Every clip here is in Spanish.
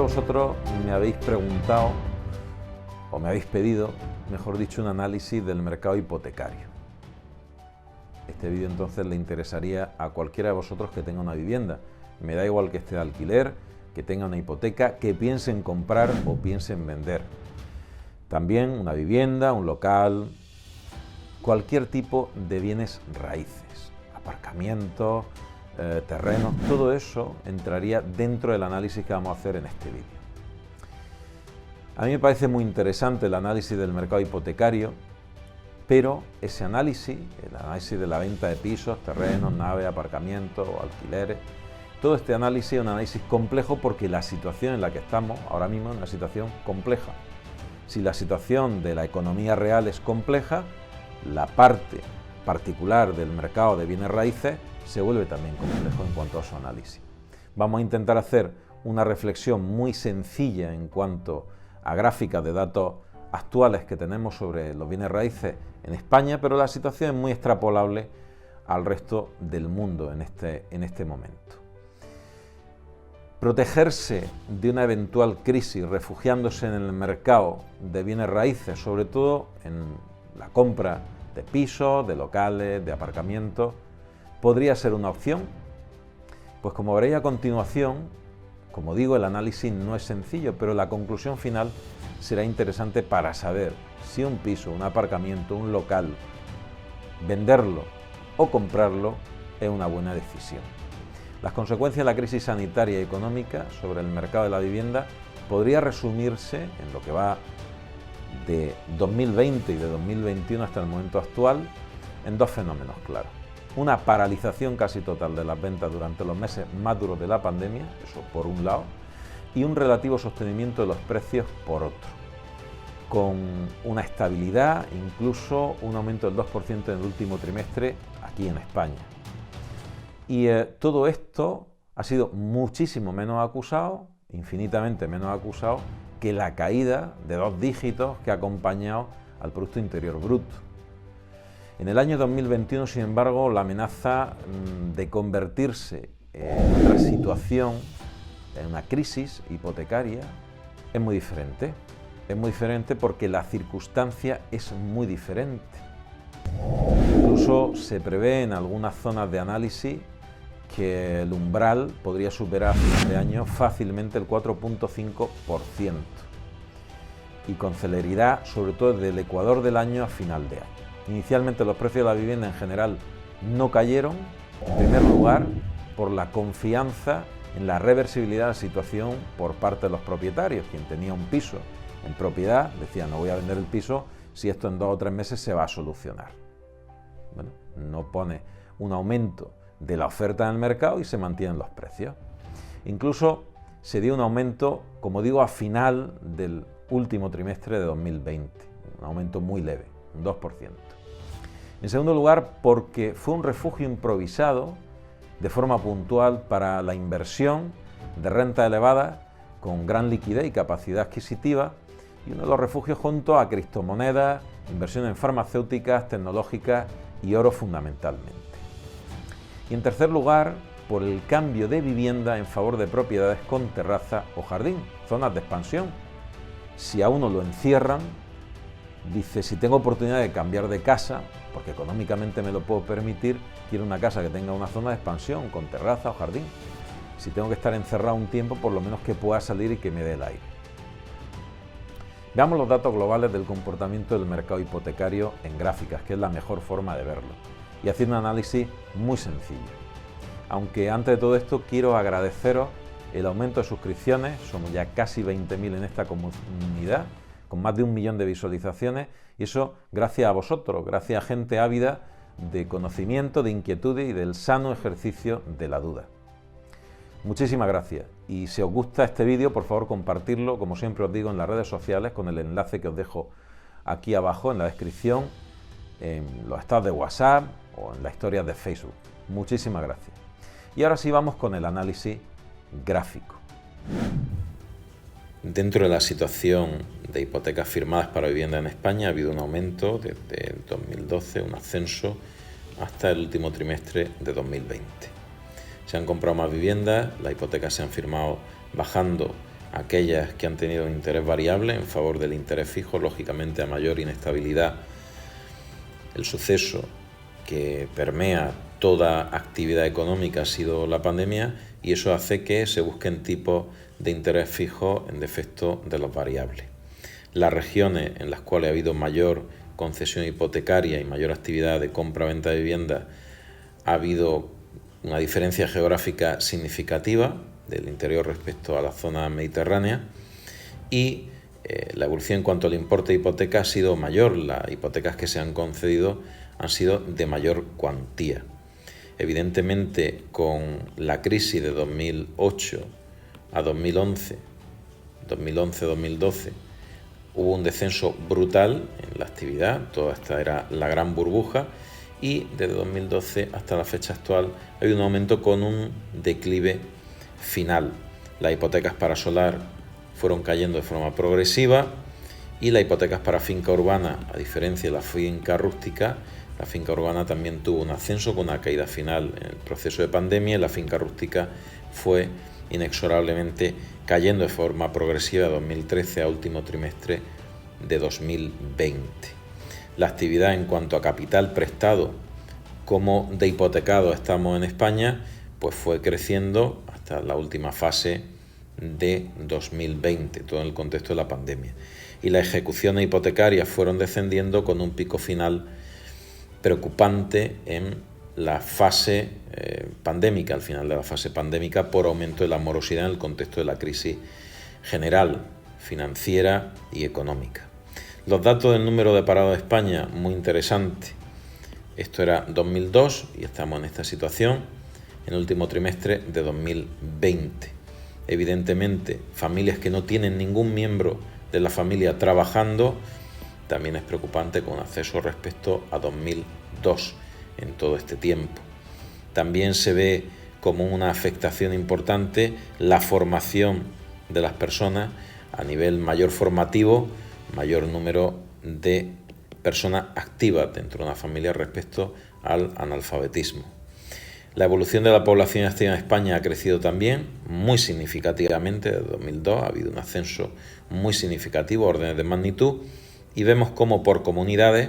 vosotros me habéis preguntado, o me habéis pedido, mejor dicho, un análisis del mercado hipotecario. Este vídeo entonces le interesaría a cualquiera de vosotros que tenga una vivienda. Me da igual que esté de alquiler, que tenga una hipoteca, que piense en comprar o piense en vender. También una vivienda, un local, cualquier tipo de bienes raíces, aparcamientos, terrenos, todo eso entraría dentro del análisis que vamos a hacer en este vídeo. A mí me parece muy interesante el análisis del mercado hipotecario, pero ese análisis, el análisis de la venta de pisos, terrenos, naves, aparcamientos o alquileres, todo este análisis es un análisis complejo porque la situación en la que estamos ahora mismo es una situación compleja. Si la situación de la economía real es compleja, la parte particular del mercado de bienes raíces se vuelve también complejo en cuanto a su análisis. Vamos a intentar hacer una reflexión muy sencilla en cuanto a gráficas de datos actuales que tenemos sobre los bienes raíces en España, pero la situación es muy extrapolable al resto del mundo en este momento. Protegerse de una eventual crisis refugiándose en el mercado de bienes raíces, sobre todo en la compra de pisos, de locales, de aparcamientos, ¿podría ser una opción? Pues como veréis a continuación, como digo, el análisis no es sencillo, pero la conclusión final será interesante para saber si un piso, un aparcamiento, un local, venderlo o comprarlo es una buena decisión. Las consecuencias de la crisis sanitaria y económica sobre el mercado de la vivienda podría resumirse en lo que va de 2020 y de 2021 hasta el momento actual en dos fenómenos claros. Una paralización casi total de las ventas durante los meses más duros de la pandemia, eso por un lado, y un relativo sostenimiento de los precios por otro, con una estabilidad, incluso un aumento del 2% en el último trimestre aquí en España. Y todo esto ha sido muchísimo menos acusado, infinitamente menos acusado, que la caída de 2 dígitos que ha acompañado al Producto Interior Bruto. En el año 2021, sin embargo, la amenaza de convertirse en otra situación, en una crisis hipotecaria, es muy diferente. Es muy diferente porque la circunstancia es muy diferente. Incluso se prevé en algunas zonas de análisis que el umbral podría superar a final de año fácilmente el 4,5% y con celeridad, sobre todo desde el ecuador del año a final de año. Inicialmente los precios de la vivienda en general no cayeron, en primer lugar por la confianza en la reversibilidad de la situación por parte de los propietarios. Quien tenía un piso en propiedad decía: no voy a vender el piso si esto en 2 o 3 meses se va a solucionar. Bueno, no pone un aumento de la oferta en el mercado y se mantienen los precios. Incluso se dio un aumento, como digo, a final del último trimestre de 2020, un aumento muy leve, un 2%. En segundo lugar, porque fue un refugio improvisado de forma puntual para la inversión de renta elevada con gran liquidez y capacidad adquisitiva, y uno de los refugios junto a criptomonedas, inversión en farmacéuticas, tecnológicas y oro fundamentalmente. Y en tercer lugar, por el cambio de vivienda en favor de propiedades con terraza o jardín, zonas de expansión. Si a uno lo encierran, dice: si tengo oportunidad de cambiar de casa, porque económicamente me lo puedo permitir, quiero una casa que tenga una zona de expansión, con terraza o jardín. Si tengo que estar encerrado un tiempo, por lo menos que pueda salir y que me dé el aire. Veamos los datos globales del comportamiento del mercado hipotecario en gráficas, que es la mejor forma de verlo, y hacer un análisis muy sencillo. Aunque antes de todo esto quiero agradeceros el aumento de suscripciones, somos ya casi 20.000 en esta comunidad, con más de 1 millón de visualizaciones, y eso gracias a vosotros, gracias a gente ávida de conocimiento, de inquietudes y del sano ejercicio de la duda. Muchísimas gracias, y si os gusta este vídeo, por favor compartirlo, como siempre os digo, en las redes sociales, con el enlace que os dejo aquí abajo en la descripción, en los estados de WhatsApp o en las historias de Facebook. Muchísimas gracias. Y ahora sí vamos con el análisis gráfico. Dentro de la situación de hipotecas firmadas para vivienda en España ha habido un aumento desde 2012, un ascenso hasta el último trimestre de 2020. Se han comprado más viviendas, las hipotecas se han firmado bajando aquellas que han tenido un interés variable en favor del interés fijo, lógicamente a mayor inestabilidad. El suceso que permea toda actividad económica ha sido la pandemia, y eso hace que se busquen tipos de interés fijo en defecto de los variables. Las regiones en las cuales ha habido mayor concesión hipotecaria y mayor actividad de compra-venta de vivienda, ha habido una diferencia geográfica significativa del interior respecto a la zona mediterránea, y la evolución en cuanto al importe de hipoteca ha sido mayor. Las hipotecas que se han concedido han sido de mayor cuantía. Evidentemente, con la crisis de 2008 a 2011, 2011-2012, hubo un descenso brutal en la actividad. Toda esta era la gran burbuja, y desde 2012 hasta la fecha actual hay un aumento con un declive final. Las hipotecas para solar fueron cayendo de forma progresiva, y las hipotecas para finca urbana, a diferencia de la finca rústica, la finca urbana también tuvo un ascenso con una caída final en el proceso de pandemia, y la finca rústica fue inexorablemente cayendo de forma progresiva de 2013 a último trimestre de 2020. La actividad en cuanto a capital prestado como de hipotecado estamos en España, pues fue creciendo hasta la última fase de 2020, todo en el contexto de la pandemia. Y las ejecuciones hipotecarias fueron descendiendo con un pico final preocupante en la fase pandémica, al final de la fase pandémica, por aumento de la morosidad en el contexto de la crisis general, financiera y económica. Los datos del número de parados de España, muy interesante. Esto era 2002 y estamos en esta situación en el último trimestre de 2020. Evidentemente, familias que no tienen ningún miembro de la familia trabajando, también es preocupante, con acceso respecto a 2002 en todo este tiempo. También se ve como una afectación importante la formación de las personas a nivel mayor formativo, mayor número de personas activas dentro de una familia respecto al analfabetismo. La evolución de la población activa en España ha crecido también muy significativamente. Desde 2002 ha habido un ascenso muy significativo, órdenes de magnitud, y vemos cómo por comunidades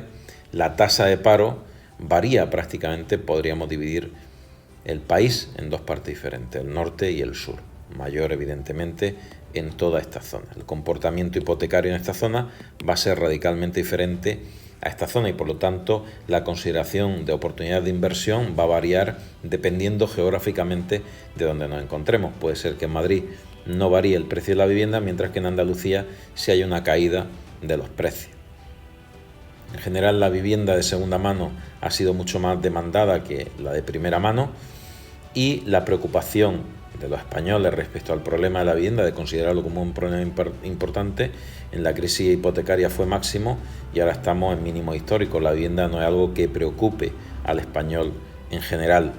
la tasa de paro varía prácticamente. Podríamos dividir el país en dos partes diferentes, el norte y el sur, mayor evidentemente en toda esta zona. El comportamiento hipotecario en esta zona va a ser radicalmente diferente a esta zona, y por lo tanto la consideración de oportunidades de inversión va a variar dependiendo geográficamente de donde nos encontremos. Puede ser que en Madrid no varíe el precio de la vivienda, mientras que en Andalucía sí hay una caída de los precios. En general, la vivienda de segunda mano ha sido mucho más demandada que la de primera mano, y la preocupación de los españoles respecto al problema de la vivienda, de considerarlo como un problema importante, en la crisis hipotecaria fue máximo, y ahora estamos en mínimos históricos. La vivienda no es algo que preocupe al español en general.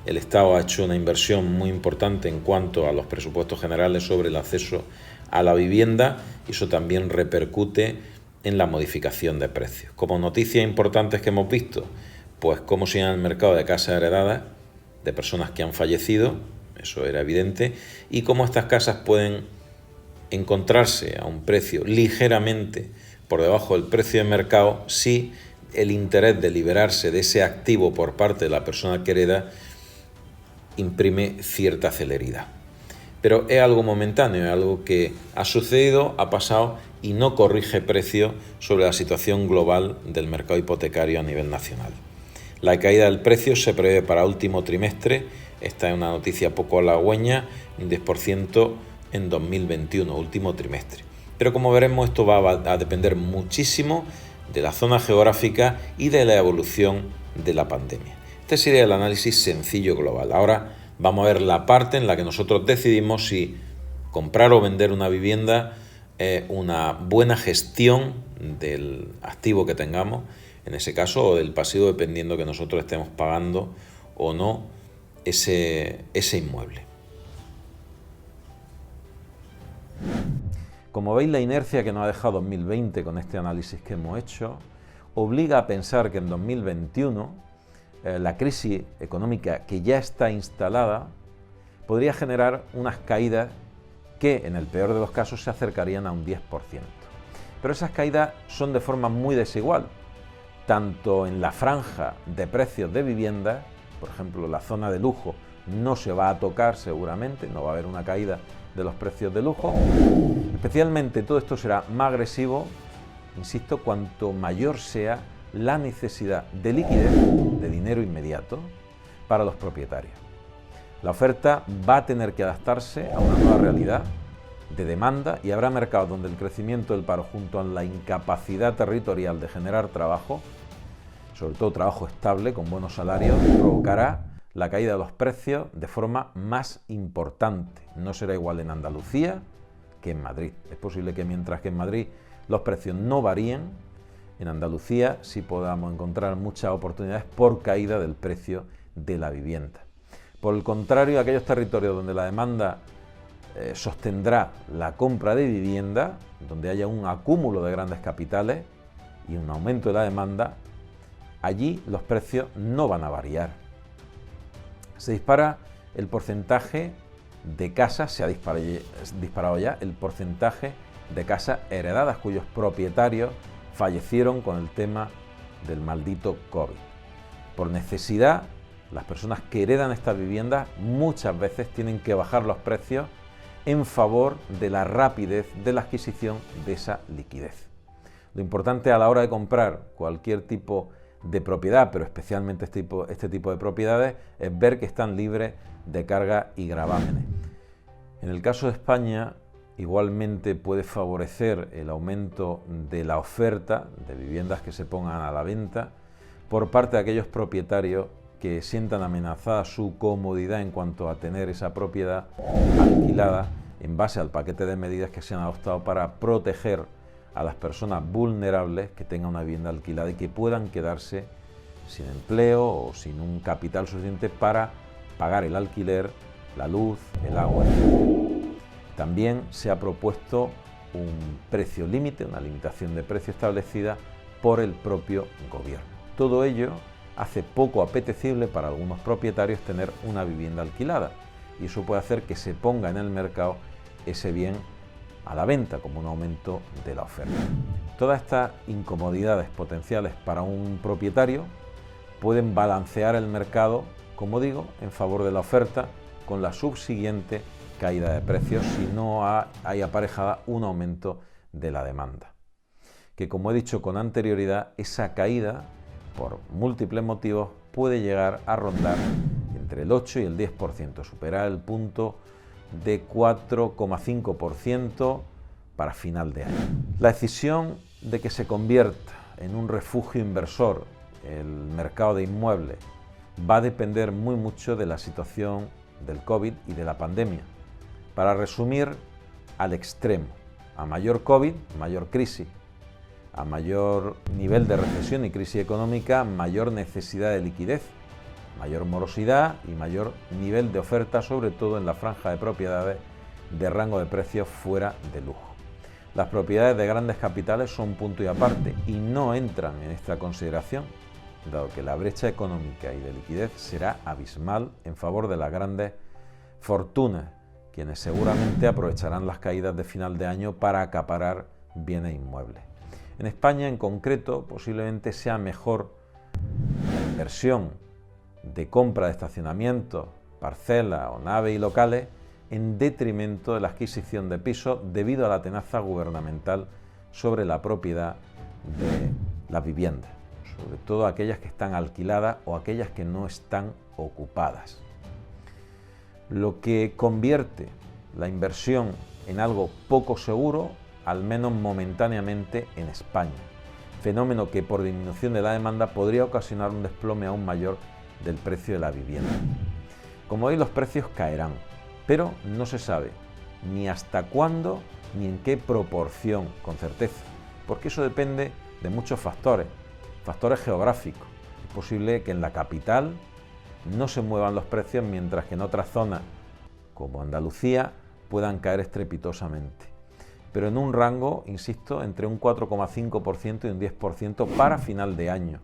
El Estado ha hecho una inversión muy importante en cuanto a los presupuestos generales sobre el acceso a la vivienda, y eso también repercute en la modificación de precios. Como noticias importantes que hemos visto, pues cómo sigue el mercado de casas heredadas de personas que han fallecido, eso era evidente, y cómo estas casas pueden encontrarse a un precio ligeramente por debajo del precio de mercado si el interés de liberarse de ese activo por parte de la persona que hereda imprime cierta celeridad. Pero es algo momentáneo, es algo que ha sucedido, ha pasado, y no corrige precio sobre la situación global del mercado hipotecario a nivel nacional. La caída del precio se prevé para último trimestre. Esta es una noticia poco halagüeña, un 10% en 2021, último trimestre. Pero como veremos, esto va a depender muchísimo de la zona geográfica y de la evolución de la pandemia. Este sería el análisis sencillo global. Ahora vamos a ver la parte en la que nosotros decidimos si comprar o vender una vivienda es una buena gestión del activo que tengamos, en ese caso, o del pasivo, dependiendo que nosotros estemos pagando o no ese inmueble. Como veis, la inercia que nos ha dejado 2020 con este análisis que hemos hecho obliga a pensar que en 2021 la crisis económica que ya está instalada podría generar unas caídas que en el peor de los casos se acercarían a un 10%. Pero esas caídas son de forma muy desigual, tanto en la franja de precios de viviendas, por ejemplo la zona de lujo no se va a tocar seguramente, no va a haber una caída de los precios de lujo. Especialmente todo esto será más agresivo, insisto, cuanto mayor sea la necesidad de liquidez, de dinero inmediato, para los propietarios. La oferta va a tener que adaptarse a una nueva realidad de demanda y habrá mercados donde el crecimiento del paro junto a la incapacidad territorial de generar trabajo, sobre todo trabajo estable con buenos salarios, provocará la caída de los precios de forma más importante. No será igual en Andalucía que en Madrid. Es posible que mientras que en Madrid los precios no varíen, en Andalucía sí podamos encontrar muchas oportunidades por caída del precio de la vivienda. Por el contrario, aquellos territorios donde la demanda sostendrá la compra de vivienda, donde haya un acúmulo de grandes capitales y un aumento de la demanda, allí los precios no van a variar. Se dispara el porcentaje de casas, se ha disparado ya el porcentaje de casas heredadas cuyos propietarios fallecieron con el tema del maldito COVID. Por necesidad, las personas que heredan estas viviendas muchas veces tienen que bajar los precios en favor de la rapidez de la adquisición de esa liquidez. Lo importante a la hora de comprar cualquier tipo de propiedad, pero especialmente este tipo de propiedades, es ver que están libres de cargas y gravámenes. En el caso de España, igualmente puede favorecer el aumento de la oferta de viviendas que se pongan a la venta por parte de aquellos propietarios que sientan amenazada su comodidad en cuanto a tener esa propiedad alquilada en base al paquete de medidas que se han adoptado para proteger a las personas vulnerables que tengan una vivienda alquilada y que puedan quedarse sin empleo o sin un capital suficiente para pagar el alquiler, la luz, el agua, etc. También se ha propuesto un precio límite, una limitación de precio establecida por el propio gobierno. Todo ello hace poco apetecible para algunos propietarios tener una vivienda alquilada y eso puede hacer que se ponga en el mercado ese bien a la venta como un aumento de la oferta. Todas estas incomodidades potenciales para un propietario pueden balancear el mercado, como digo, en favor de la oferta con la subsiguiente caída de precios si no hay aparejada un aumento de la demanda. Que como he dicho con anterioridad, esa caída, por múltiples motivos, puede llegar a rondar entre el 8 y el 10%, superar el punto de 4,5% para final de año. La decisión de que se convierta en un refugio inversor el mercado de inmuebles va a depender muy mucho de la situación del COVID y de la pandemia. Para resumir, al extremo, a mayor COVID, mayor crisis, a mayor nivel de recesión y crisis económica, mayor necesidad de liquidez, mayor morosidad y mayor nivel de oferta, sobre todo en la franja de propiedades de rango de precios fuera de lujo. Las propiedades de grandes capitales son punto y aparte y no entran en esta consideración, dado que la brecha económica y de liquidez será abismal en favor de las grandes fortunas, quienes seguramente aprovecharán las caídas de final de año para acaparar bienes inmuebles. En España, en concreto, posiblemente sea mejor la inversión de compra de estacionamientos, parcelas o naves y locales en detrimento de la adquisición de pisos debido a la tenaza gubernamental sobre la propiedad de las viviendas, sobre todo aquellas que están alquiladas o aquellas que no están ocupadas. Lo que convierte la inversión en algo poco seguro, al menos momentáneamente en España, fenómeno que por disminución de la demanda podría ocasionar un desplome aún mayor del precio de la vivienda. Como veis, los precios caerán, pero no se sabe ni hasta cuándo ni en qué proporción con certeza, porque eso depende de muchos factores geográficos. Es posible que en la capital no se muevan los precios, mientras que en otras zonas, como Andalucía, puedan caer estrepitosamente. Pero en un rango, insisto, entre un 4,5% y un 10% para final de año.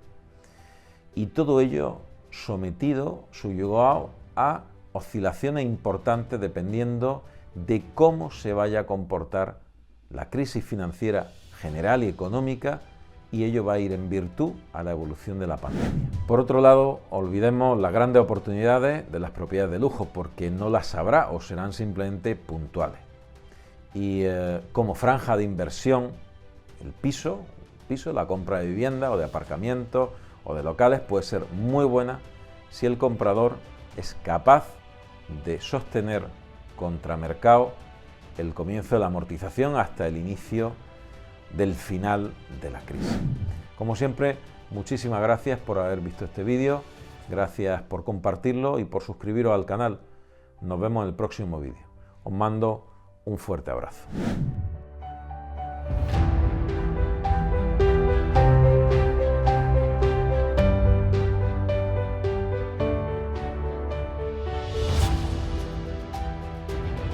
Y todo ello subyugado a oscilaciones importantes dependiendo de cómo se vaya a comportar la crisis financiera general y económica, y ello va a ir en virtud a la evolución de la pandemia. Por otro lado, olvidemos las grandes oportunidades de las propiedades de lujo, porque no las habrá o serán simplemente puntuales. Y como franja de inversión, el piso, la compra de vivienda o de aparcamientos o de locales puede ser muy buena si el comprador es capaz de sostener contra mercado el comienzo de la amortización hasta el inicio del final de la crisis. Como siempre, muchísimas gracias por haber visto este vídeo, gracias por compartirlo y por suscribiros al canal. Nos vemos en el próximo vídeo. Os mando un fuerte abrazo.